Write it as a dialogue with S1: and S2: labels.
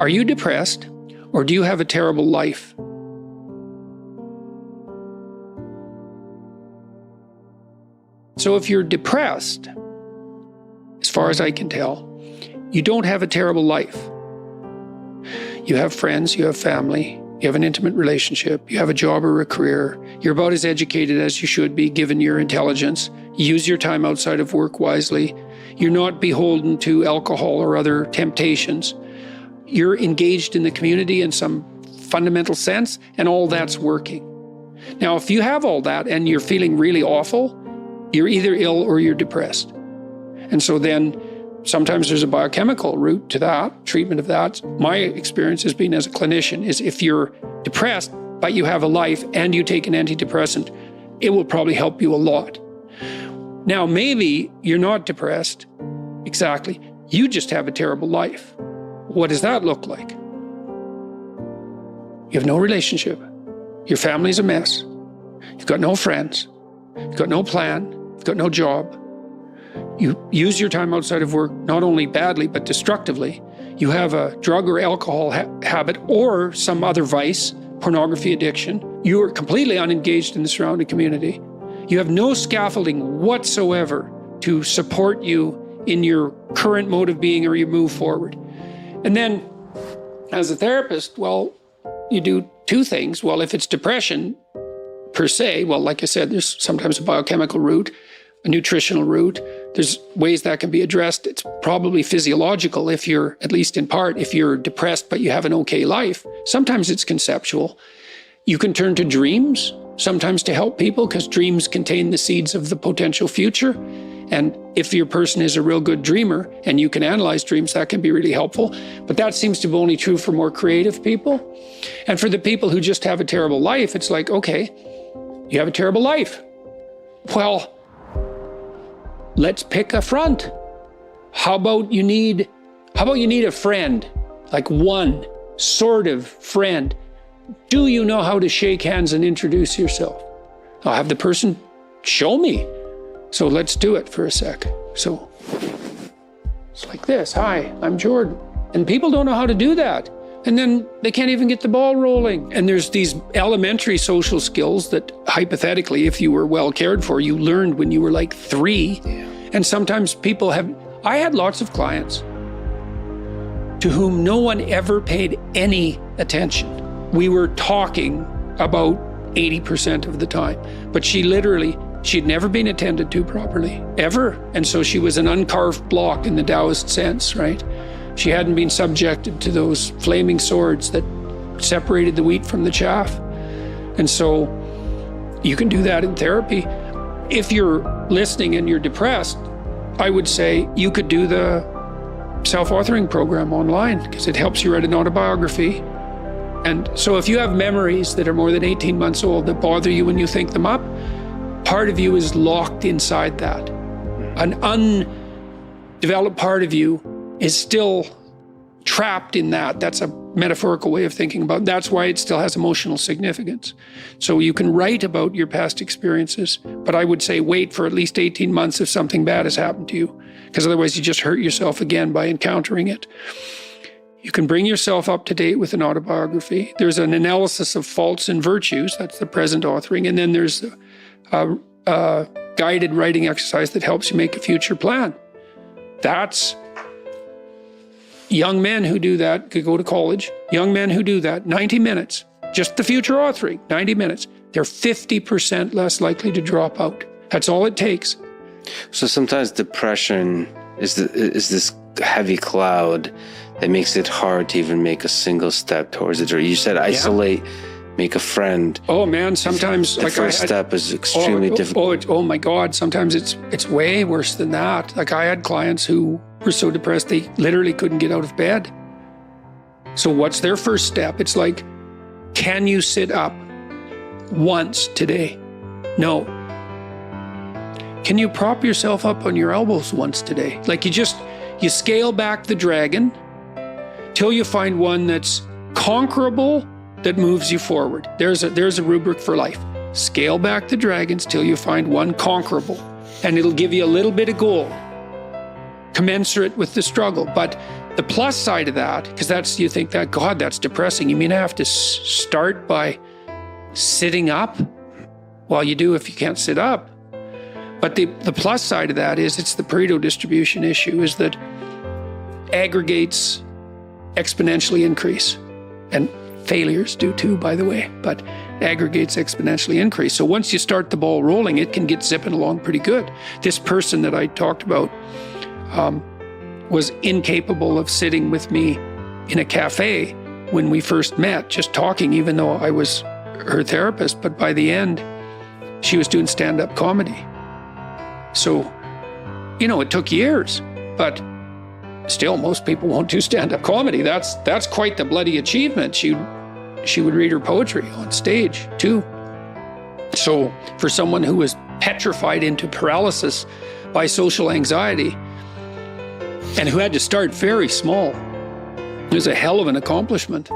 S1: Are you depressed, or do you have a terrible life? So if you're depressed, as far as I can tell, you don't have a terrible life. You have friends, you have family, you have an intimate relationship, you have a job or a career, you're about as educated as you should be given your intelligence, you use your time outside of work wisely, you're not beholden to alcohol or other temptations, you're engaged in the community in some fundamental sense, and all that's working. Now, if you have all that and you're feeling really awful, you're either ill or you're depressed. And so then sometimes there's a biochemical route to that, treatment of that. My experience has been as a clinician is if you're depressed, but you have a life and you take an antidepressant, it will probably help you a lot. Now, maybe you're not depressed, exactly. You just have a terrible life. What does that look like? You have no relationship. Your family's a mess. You've got no friends. You've got no plan. You've got no job. You use your time outside of work not only badly, but destructively. You have a drug or alcohol habit or some other vice, pornography addiction. You are completely unengaged in the surrounding community. You have no scaffolding whatsoever to support you in your current mode of being or you move forward. And then as a therapist, well, you do two things. Well, if it's depression per se, well, like I said, there's sometimes a biochemical route, a nutritional route. There's ways that can be addressed. It's probably physiological if you're, at least in part, if you're depressed but you have an okay life. Sometimes it's conceptual. You can turn to dreams, sometimes to help people, because dreams contain the seeds of the potential future. And if your person is a real good dreamer and you can analyze dreams, that can be really helpful. But that seems to be only true for more creative people. And for the people who just have a terrible life, it's like, okay, you have a terrible life. Well, let's pick a front. How about you need a friend, like one sort of friend. Do you know how to shake hands and introduce yourself? I'll have the person show me. So let's do it for a sec. So it's like this. Hi, I'm Jordan. And people don't know how to do that. And then they can't even get the ball rolling. And there's these elementary social skills that hypothetically, if you were well cared for, you learned when you were like 3. Yeah. And sometimes I had lots of clients to whom no one ever paid any attention. We were talking about 80% of the time, but she'd never been attended to properly, ever. And so she was an uncarved block in the Taoist sense, right? She hadn't been subjected to those flaming swords that separated the wheat from the chaff. And so you can do that in therapy. If you're listening and you're depressed, I would say you could do the self-authoring program online because it helps you write an autobiography. And so if you have memories that are more than 18 months old that bother you when you think them up, part of you is locked inside that. An undeveloped part of you is still trapped in that. That's a metaphorical way of thinking about it. That's why it still has emotional significance. So you can write about your past experiences, but I would say wait for at least 18 months if something bad has happened to you, because otherwise you just hurt yourself again by encountering it. You can bring yourself up to date with an autobiography. There's an analysis of faults and virtues. That's the present authoring. And then there's a guided writing exercise that helps you make a future plan. That's young men who do that, could go to college. Young men who do that, 90 minutes, just the future authoring, 90 minutes. They're 50% less likely to drop out. That's all it takes.
S2: So sometimes depression is this heavy cloud that makes it hard to even make a single step towards it. Or you said isolate, make a friend.
S1: Oh man, sometimes
S2: the first step is extremely difficult.
S1: Oh my God, sometimes it's way worse than that. Like I had clients who were so depressed they literally couldn't get out of bed. So what's their first step? It's like, can you sit up once today? No. Can you prop yourself up on your elbows once today? Like you scale back the dragon till you find one that's conquerable, that moves you forward. There's a rubric for life. Scale back the dragons till you find one conquerable, and it'll give you a little bit of gold, commensurate with the struggle. But The plus side of that, because you think that, God, that's depressing. You mean I have to start by sitting up? Well, you do if you can't sit up. But the plus side of that is it's the Pareto distribution issue, is that aggregates exponentially increase. And failures do too, by the way, but aggregates exponentially increase. So once you start the ball rolling, it can get zipping along pretty good. This person that I talked about was incapable of sitting with me in a cafe when we first met, just talking, even though I was her therapist. But by the end, she was doing stand-up comedy. So, it took years, but still, most people won't do stand-up comedy. That's quite the bloody achievement. She would read her poetry on stage too. So for someone who was petrified into paralysis by social anxiety and who had to start very small, it was a hell of an accomplishment.